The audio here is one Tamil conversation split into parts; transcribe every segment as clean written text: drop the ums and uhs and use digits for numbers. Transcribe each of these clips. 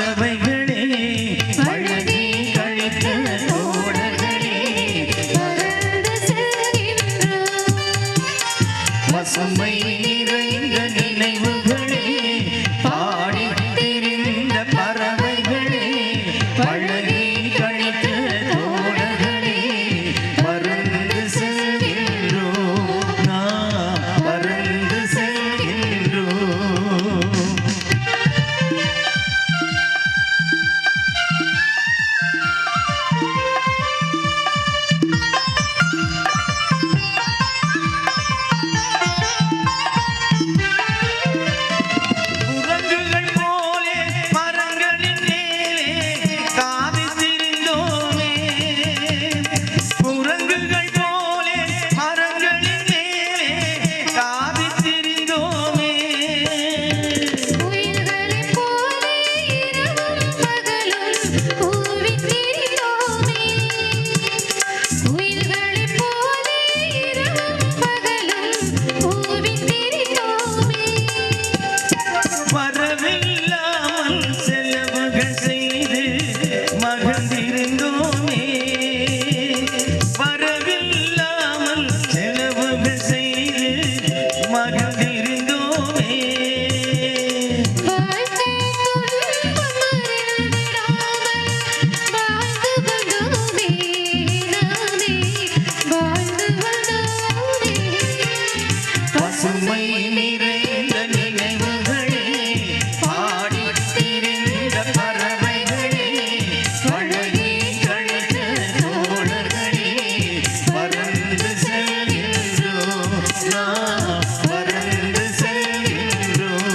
பறவைகளே பழகி கழித்த தோழர்களே பசுமை நிறைந்த நினைவுகளே பாடி திரிந்த பறவைகளே பழகி கழித்த தோழர்களே பறந்து செல்கின்றோம் நாம் பறந்து செல்கின்றோம். பசுமை நிறைந்த நினைவுகளே பாடி திரிந்த பறவைகளே பழகி கழித்த தோழர்களே பறந்து செல்கின்றோம் நாம் பறந்து செல்கின்றோம்.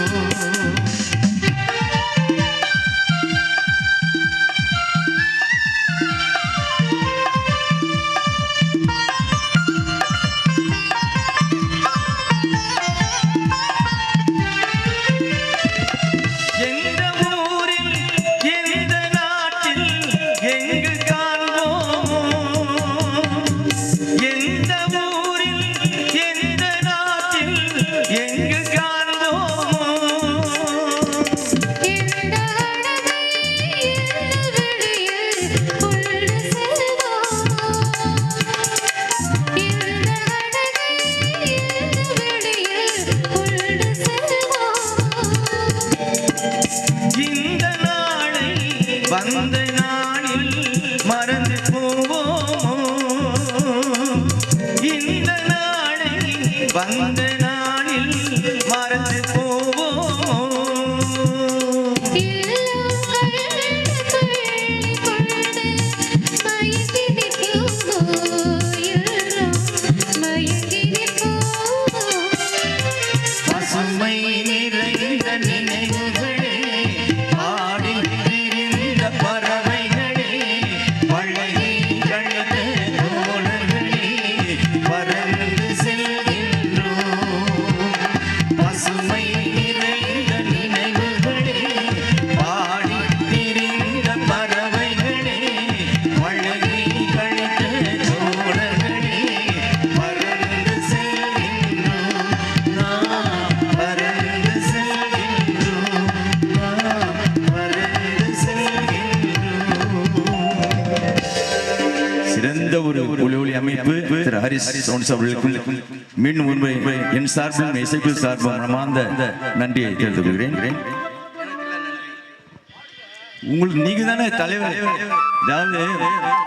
வந்த நாளில் மறந்து போவோம் இந்த நாளை வந்த நாளில் மறந்து போவோம். பசுமை நிறைந்த நினைவுகளே பாடி திரிந்த பறவைகளே பழகி கழித்த தோழர்களே பறந்து செல்கின்றோம். பசுமை நிறைந்த நினைவுகளே பாடி திரிந்த பறவைகளே பழகி கழித்த தோழர்களே பறந்து செல்கின்றோம் நாம் பறந்து செல்கின்றோம் நாம் பறந்து செல்கின்றோம். சிறந்த ஒரு ஒளி அமைப்பு திரு ஹரிஸ் சவுண்ட்ஸ் அவர்களுக்கும் மீண்டும் ஒருமுறை என் சார்பில் இசைக்குழு சார்பாக மனமார்ந்த நன்றியை தெரிவித்துக் கொள்கிறேன். உங்களுக்கு நீங்க தானே தலைவர். அதாவது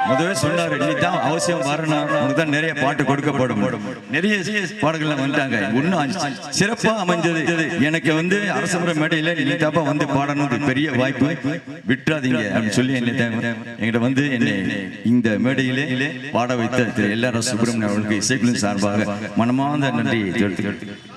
முதவே சொன்னாரு, நீ தான் அவசியம் வரணும், உனக்கு தான் நிறைய பாட்டு கொடுக்கப்படும். நிறைய பாடல்கள் வந்துட்டாங்க. இன்னும் சிறப்பா அமைஞ்சது. எனக்கு அரசமுறை மேடையில நீ தாப்பா பாடணும், பெரிய வாய்ப்பு, விட்டுறாதீங்க அப்படின்னு சொல்லி என்கிட்ட என்னை இந்த மேடையிலே பாட வைத்த திரு எல்.ஆர். சுப்பிரமணியன் அவர்களுக்கு இசைக்குழு சார்பாக மனமார்ந்த நன்றியை தெரிவித்துக் கொள்கிறேன்.